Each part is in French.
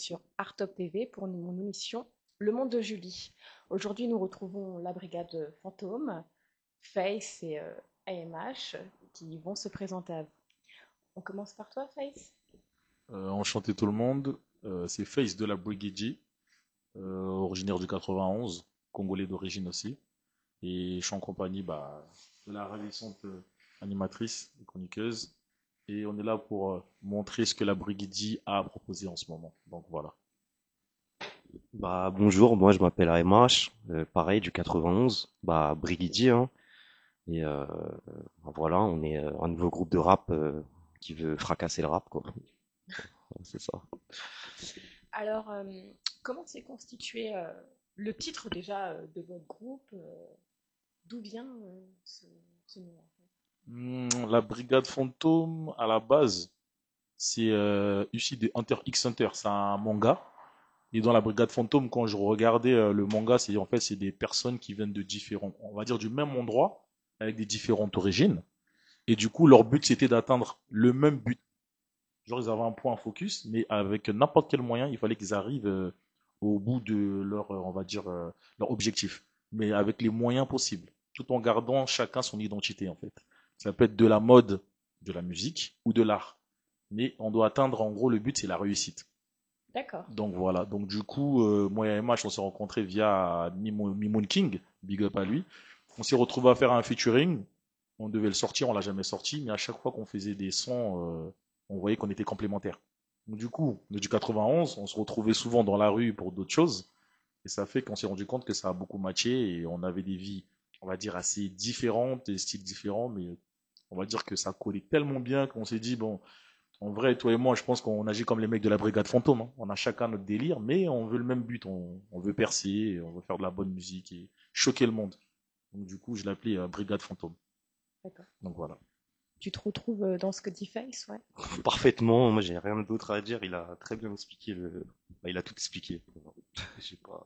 sur Art Top TV pour mon émission Le Monde de Julie. Aujourd'hui, nous retrouvons la brigade Fantôme, Face et AMH qui vont se présenter à vous. On commence par toi, Face. Enchanté tout le monde. C'est Face de la Brigidi, originaire du 91, congolais d'origine aussi. Et je suis en compagnie de la ravissante animatrice et chroniqueuse. Et on est là pour montrer ce que la Brigidi a à proposer en ce moment. Donc voilà. Bah bonjour, moi je m'appelle AMH, pareil du 91, bah Brigidi, hein, et voilà, on est un nouveau groupe de rap qui veut fracasser le rap, quoi. C'est ça. Alors, comment s'est constitué le titre déjà de votre groupe d'où vient ce nom en fait. La Brigade Fantôme, à la base, c'est issu de Hunter x Hunter. C'est un manga. Et dans la Brigade Fantôme, quand je regardais le manga, c'est en fait c'est des personnes qui viennent de différents, on va dire du même endroit, avec des différentes origines. Et du coup, leur but c'était d'atteindre le même but. Genre ils avaient un point focus, mais avec n'importe quel moyen, il fallait qu'ils arrivent au bout de leur, on va dire, leur objectif. Mais avec les moyens possibles, tout en gardant chacun son identité en fait. Ça peut être de la mode, de la musique ou de l'art. Mais on doit atteindre, en gros, le but c'est la réussite. D'accord. Donc voilà, donc du coup, moi et MH, on s'est rencontrés via Mimoun King, big up à lui. On s'est retrouvé à faire un featuring. On devait le sortir, on l'a jamais sorti, mais à chaque fois qu'on faisait des sons, on voyait qu'on était complémentaires. Donc du coup, on est du 91, on se retrouvait souvent dans la rue pour d'autres choses, et ça fait qu'on s'est rendu compte que ça a beaucoup matché, et on avait des vies, on va dire, assez différentes, des styles différents, mais on va dire que ça collait tellement bien qu'on s'est dit, bon, en vrai, toi et moi, je pense qu'on agit comme les mecs de la Brigade Fantôme, hein. On a chacun notre délire, mais on veut le même but. On veut percer, on veut faire de la bonne musique et choquer le monde. Donc du coup, je l'appelais Brigade Fantôme. D'accord. Donc voilà. Tu te retrouves dans ce que dit Face, ouais. Parfaitement, moi j'ai rien d'autre à dire, il a très bien expliqué bah, il a tout expliqué. J'ai pas...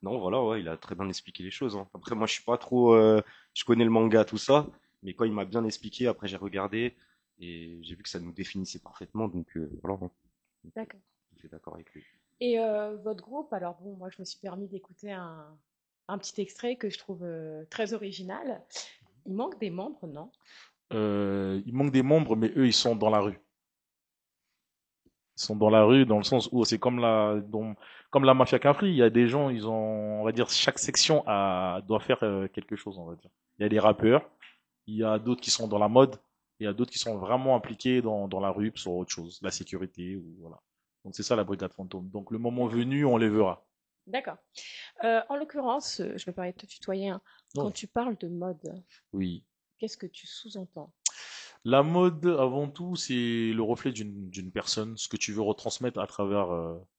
Non, voilà, ouais, il a très bien expliqué les choses, hein. Après, moi je suis pas trop, je connais le manga, tout ça, mais quand il m'a bien expliqué, après j'ai regardé et j'ai vu que ça nous définissait parfaitement, donc voilà, hein. Donc, D'accord. j'étais d'accord avec lui. Et votre groupe, alors bon, moi je me suis permis d'écouter un petit extrait que je trouve très original. Il manque des membres, non? Il manque des membres, mais eux, ils sont dans la rue. Ils sont dans la rue dans le sens où c'est comme la mafia Capri. Il y a des gens, ils ont, on va dire, chaque section doit faire quelque chose, on va dire. Il y a des rappeurs, il y a d'autres qui sont dans la mode, il y a d'autres qui sont vraiment impliqués dans la rue sur autre chose, la sécurité ou voilà. Donc c'est ça la brigade fantôme. Donc le moment D'accord. venu, on les verra. D'accord. En l'occurrence, je me permets de te tutoyer, hein. Quand Non. tu parles de mode, Oui. qu'est-ce que tu sous-entends? La mode, avant tout, c'est le reflet d'une personne, ce que tu veux retransmettre à travers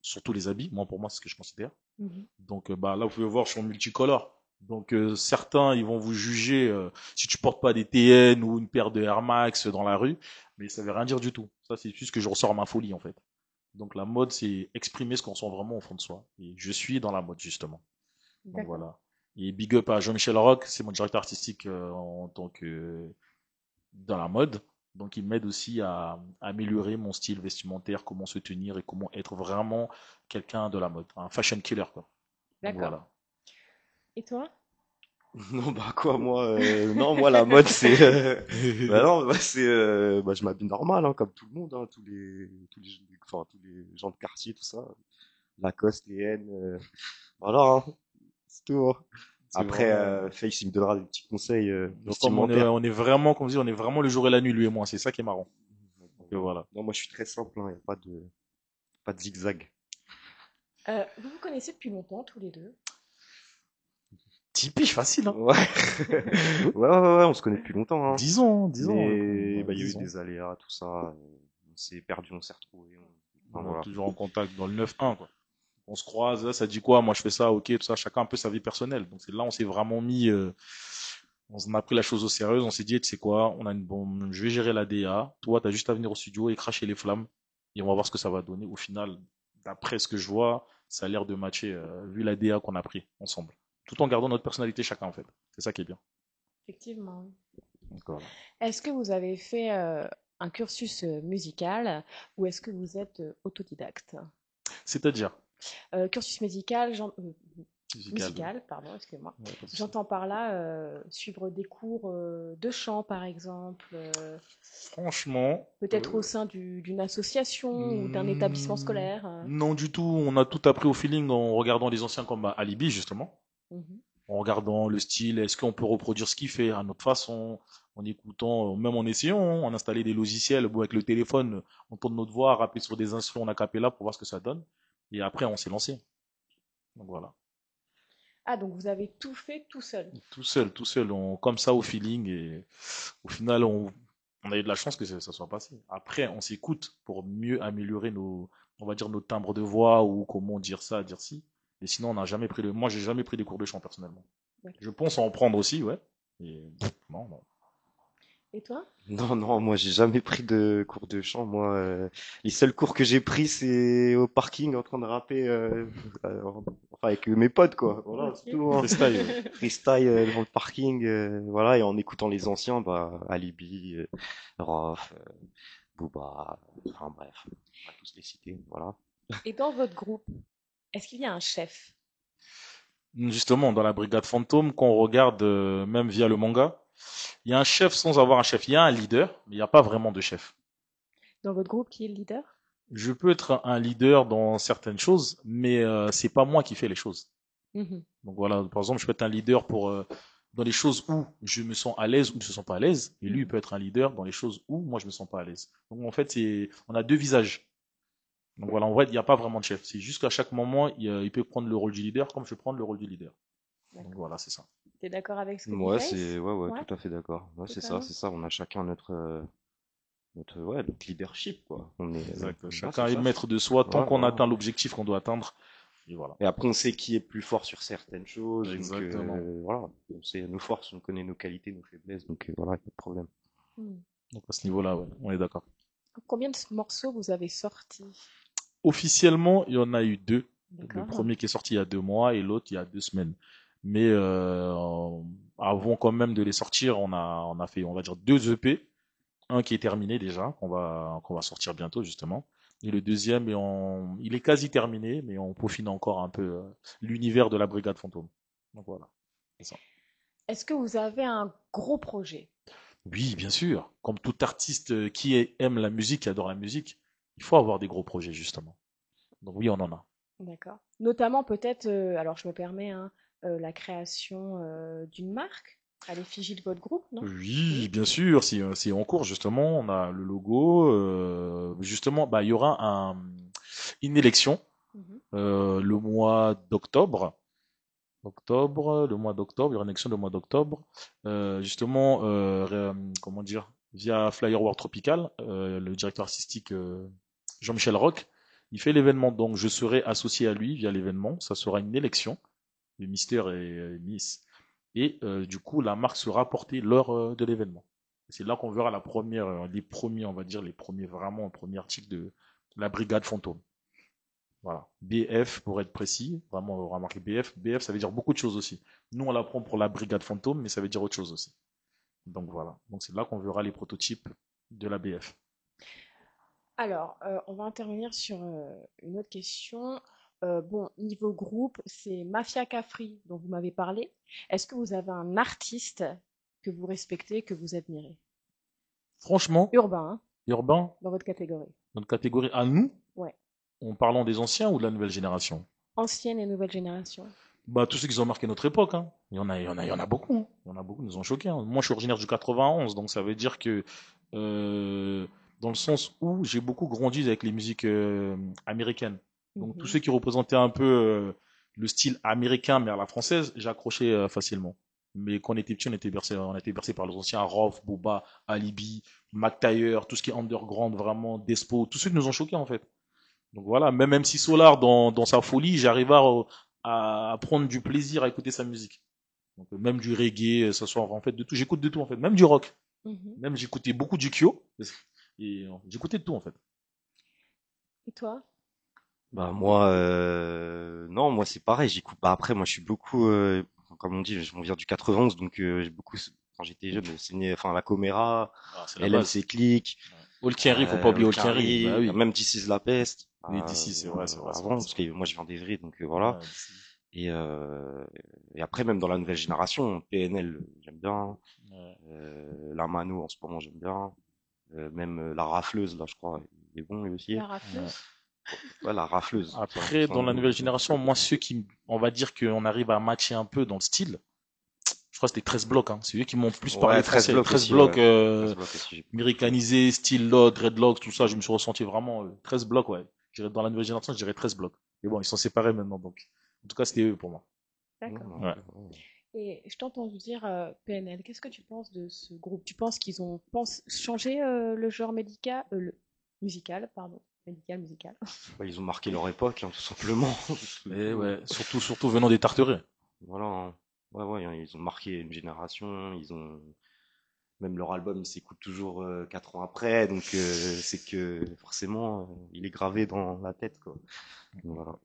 surtout les habits. Moi, pour moi, c'est ce que je considère. Mhm. Donc là, vous pouvez voir, je suis en multicolore. Donc certains, ils vont vous juger si tu portes pas des TN ou une paire de Air Max dans la rue, mais ça veut rien dire du tout. Ça, c'est juste que je ressors ma folie en fait. Donc la mode, c'est exprimer ce qu'on sent vraiment au fond de soi. Et je suis dans la mode justement. Donc D'accord. voilà. Et big up à Jean-Michel Rock, c'est mon directeur artistique en tant que dans la mode. Donc il m'aide aussi à améliorer mon style vestimentaire, comment se tenir et comment être vraiment quelqu'un de la mode, un fashion killer quoi. Donc D'accord. voilà. Et toi? Non, bah quoi, moi, non, moi la mode c'est, bah non, bah, c'est, bah je m'habille normal, hein, comme tout le monde, hein, enfin, tous les gens de quartier, tout ça, Lacoste, les N, voilà, hein, c'est tout, hein. C'est Après, vraiment. Face, il me donnera des petits conseils Donc comme on est, vestimentaires. on est vraiment, comme je dis, on est vraiment le jour et la nuit, lui et moi. C'est ça qui est marrant. Donc Voilà. voilà. Non, moi je suis très simple, hein, y a pas de zigzag. Vous vous connaissez depuis longtemps, tous les deux? Typique, facile, hein. Ouais. Oui. Ouais, on se connaît depuis longtemps, hein. 10 ans, 10 ans, Mais bah, il y a eu 10 ans. des aléas, tout ça. On s'est perdu, on s'est retrouvé. Enfin, On est voilà. toujours en contact dans le 9-1, quoi. On se croise, là, ça dit quoi? Moi, je fais ça, ok, tout ça. Chacun un peu sa vie personnelle. Donc c'est là, on s'est vraiment mis, on a pris la chose au sérieux. On s'est dit, tu sais quoi? On a une bonne, je vais gérer la DA. Toi, t'as juste à venir au studio et cracher les flammes. Et on va voir ce que ça va donner. Au final, d'après ce que je vois, ça a l'air de matcher, vu la DA qu'on a pris ensemble. Tout en gardant notre personnalité chacun, en fait. C'est ça qui est bien. Effectivement. Donc voilà. Est-ce que vous avez fait un cursus musical ou est-ce que vous êtes autodidacte? C'est-à-dire, Cursus médical, musical, musical, pardon, excusez-moi. ouais, pas de souci. J'entends par là suivre des cours de chant, par exemple, Franchement, peut-être au sein d'une association ou d'un établissement scolaire. non du tout. On a tout appris au feeling en regardant les anciens comme Alibi, justement. Mhm. En regardant le style, est-ce qu'on peut reproduire ce qu'il fait à notre façon, en écoutant, même en essayant, hein, en installer des logiciels, bon, avec le téléphone, on tourne notre voix, rappeler sur des instruments a cappella pour voir ce que ça donne. Et après, on s'est lancé. Donc voilà. Ah, donc vous avez tout fait tout seul. Tout seul, comme ça au feeling. Et au final, on a eu de la chance que ça soit passé. Après, on s'écoute pour mieux améliorer on va dire, nos timbres de voix ou comment dire ça, dire ci. Et sinon, on n'a jamais moi, j'ai jamais pris des cours de chant personnellement. D'accord. Je pense en prendre aussi, ouais. Et non, non. Et toi? Non, non, moi j'ai jamais pris de cours de chant. Moi, les seuls cours que j'ai pris, c'est au parking en train de rapper, enfin avec mes potes quoi. Voilà, c'est Ok. tout, hein. Freestyle, ouais. Freestyle devant le parking, voilà, et en écoutant les anciens, bah Alibi, Rof, Booba, enfin bref, on va tous les citer, voilà. Et dans votre groupe, est-ce qu'il y a un chef? Justement, dans la brigade fantôme, quand on regarde, même via le manga, il y a un chef sans avoir un chef. Il y a un leader, mais il n'y a pas vraiment de chef. Dans votre groupe, qui est le leader? Je peux être un leader dans certaines choses, mais c'est pas moi qui fais les choses. Mhm. Donc voilà, par exemple, je peux être un leader dans les choses où je me sens à l'aise ou je ne me sens pas à l'aise, et lui il Mhm. peut être un leader dans les choses où moi je me sens pas à l'aise. Donc en fait, on a deux visages. Donc voilà, en vrai, il n'y a pas vraiment de chef. C'est juste qu'à chaque moment, il peut prendre le rôle du leader comme je peux prendre le rôle du leader. Donc D'accord. voilà, c'est ça. T'es d'accord avec ce que dit Ouais, Face? ouais, Ouais, tout à fait d'accord. Ouais, totalement. c'est ça. On a chacun notre leadership, quoi. Exact. Ouais, Chacun c'est est le ça. maître de soi tant Ouais, qu'on voilà. atteint l'objectif qu'on doit atteindre. Et voilà. Et après, on sait qui est plus fort sur certaines choses, donc Exactement. voilà. On sait nos forces, on connaît nos qualités, nos faiblesses, donc voilà, pas de problème. Hmm. Donc à ce niveau-là, ouais, on est d'accord. Combien de morceaux vous avez sortis? Officiellement, il y en a eu deux. Le D'accord. premier qui est sorti il y a 2 mois et l'autre il y a 2 semaines. Mais avant quand même de les sortir, on a fait, on va dire, deux EP. Un qui est terminé déjà, qu'on va sortir bientôt justement. Et le deuxième, il est quasi terminé, mais on peaufine encore un peu l'univers de la Brigade Fantôme. Donc voilà, c'est ça. Est-ce que vous avez un gros projet? Oui, bien sûr. Comme tout artiste aime la musique, qui adore la musique, il faut avoir des gros projets justement. Donc oui, on en a. D'accord. Notamment peut-être, alors je me permets, hein, la création d'une marque à l'effigie de votre groupe, non? Oui, Oui. bien sûr, c'est en cours justement. On a le logo. Justement, bah, il y aura une élection Mhm. le mois d'octobre. Le mois d'octobre, il y aura une élection le mois d'octobre. Justement, comment dire, via Flyer World Tropical, le directeur artistique Jean-Michel Roch, il fait l'événement. Donc, je serai associé à lui via l'événement. Ça sera une élection de Mister et Miss. Et du coup, la marque sera portée lors de l'événement. C'est là qu'on verra les premiers, on va dire, vraiment, le premier article de la Brigade Fantôme. Voilà. BF pour être précis, vraiment remarquez BF. BF, ça veut dire beaucoup de choses aussi. Nous, on l'apprend pour la brigade fantôme, mais ça veut dire autre chose aussi. Donc voilà. Donc c'est là qu'on verra les prototypes de la BF. Alors, on va intervenir sur une autre question. Bon, niveau groupe, c'est Mafia Cafri dont vous m'avez parlé. Est-ce que vous avez un artiste que vous respectez, que vous admirez? Franchement, Urbain, hein, urbain, dans votre catégorie. notre catégorie à nous, Ouais. en parlant des anciens ou de la nouvelle génération? Ancienne et nouvelle génération. Bah, tous ceux qui ont marqué notre époque, hein. Il y en a beaucoup, hein. Il y en a beaucoup, ils nous ont choqués, hein. Moi, je suis originaire du 91, donc ça veut dire que, euh, dans le sens où j'ai beaucoup grandi avec les musiques américaines. Donc, tous Mhm. ceux qui représentaient un peu le style américain, mais à la française, j'ai accroché facilement. Mais quand on était petit, on était bercé par les anciens Rof, Booba, Alibi, Mac Taylor, tout ce qui est underground, vraiment, Despo, tous ceux qui nous ont choqués, en fait. Donc voilà, même MC Solar, dans sa folie, j'arrive à prendre du plaisir à écouter sa musique. Donc même du reggae, ça soit en fait de tout. J'écoute de tout en fait, même du rock. Mhm. Même j'écoutais beaucoup du Kyo. Et j'écoutais de tout en fait. Et toi? Bah moi, non, moi c'est pareil. J'écoute. Bah après, moi je suis beaucoup, comme on dit, on vient du 91, donc j'ai beaucoup. Quand j'étais jeune, c'est né, enfin la Comera, Ah, c'est la base. LMC Click. Ouais. Hulk-Henry, faut pas oublier Hulk-Henry. Bah oui. Même This is la peste. Oui, d'ici, c'est vrai, c'est vrai, c'est Avant, vrai. parce que moi je viens d'Evry, donc voilà. Ouais, DC. Et, euh, et après, même dans la nouvelle génération, PNL, j'aime bien. Ouais. La Mano, en ce moment, j'aime bien. Même la rafleuse, là, je crois, il est bon lui aussi. La rafleuse. Ouais, la rafleuse. Après, Enfin, dans la nouvelle génération, moi, ceux qui, on va dire qu'on arrive à matcher un peu dans le style, je crois que c'était 13 blocs, hein. C'est eux qui m'ont plus parlé ouais, 13 français. blocs 13 aussi, blocs, ouais. 13 blocs aussi. américanisés, style Law, Dreadlocks, tout ça, je me suis ressenti vraiment, 13 blocs, ouais. Dans la nouvelle génération, je dirais 13 blocs. Mais bon, ils sont séparés maintenant, donc. En tout cas, c'était eux pour moi. D'accord. Ouais. Et je t'ai entendu dire PNL. Qu'est-ce que tu penses de ce groupe? Tu penses qu'ils ont changé le genre médical, le musical, pardon, musical. Ouais, ils ont marqué leur époque, hein, tout simplement. Et ouais, surtout venant des Tarterets. Voilà, hein. Ouais, ouais, hein, ils ont marqué une génération, ils ont même leur album il s'écoute toujours 4 ans après, donc c'est que forcément il est gravé dans la tête, quoi. Donc, voilà.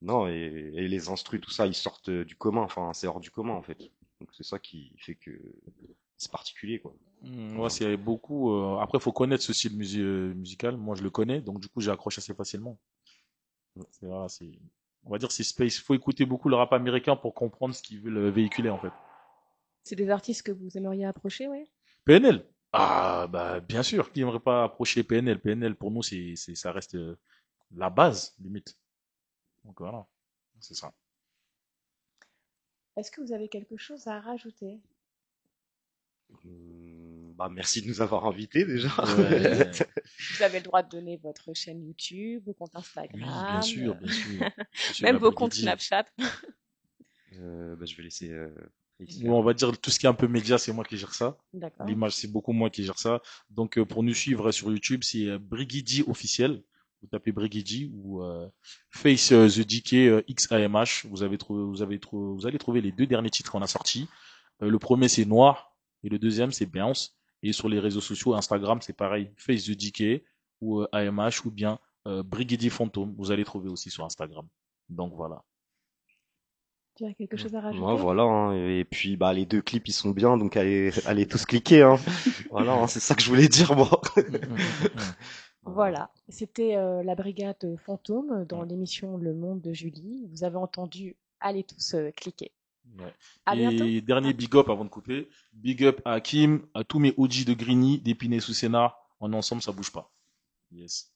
Non, et les instrus, tout ça, ils sortent du commun, enfin c'est hors du commun en fait. Donc c'est ça qui fait que c'est particulier, quoi. Ouais, Voilà. c'est beaucoup. Après, faut connaître ce style musical. Moi, je le connais, donc du coup, j'ai accroché assez facilement. Voilà, on va dire, c'est space. Faut écouter beaucoup le rap américain pour comprendre ce qu'ils veulent véhiculer en fait. C'est des artistes que vous aimeriez approcher, oui? PNL. Ah, bah, bien sûr. Qui n'aimerait pas approcher PNL? PNL, pour nous, ça reste la base, limite. Donc voilà, c'est ça. Est-ce que vous avez quelque chose à rajouter? Bah merci de nous avoir invités déjà. Oui. Ouais. Vous avez le droit de donner votre chaîne YouTube, vos comptes Oui, bien Instagram, sûr, bien sûr. Bien sûr, même la vos comptes Brigadier. Snapchat. Bah, je vais laisser Félix Ou faire. on va dire tout ce qui est un peu média, c'est moi qui gère ça. D'accord. L'image, c'est beaucoup moi qui gère ça. Donc, pour nous suivre sur YouTube, c'est Brigidi officiel. Vous tapez Brigidi ou Face the DK XAMH. Vous allez trouver les deux derniers titres qu'on a sortis. Le premier, c'est Noir et le deuxième, c'est Bounce. Et sur les réseaux sociaux, Instagram, c'est pareil, Face the DK ou AMH ou bien Brigidi Fantôme. Vous allez trouver aussi sur Instagram. Donc voilà. Tu as quelque chose à Ouais, rajouter? voilà, hein. Et puis bah les deux clips ils sont bien, donc allez tous cliquer, hein. Voilà, hein, c'est ça que je voulais dire moi. Voilà. Voilà, c'était la brigade fantôme dans l'émission Le Monde de Julie. Vous avez entendu, allez tous cliquer. Ouais. À bientôt. Et dernier big up avant de couper. Big up à Hakim, à tous mes OG de Grigny, d'Épinay sous Sénart. On est ensemble, ça bouge pas. Yes.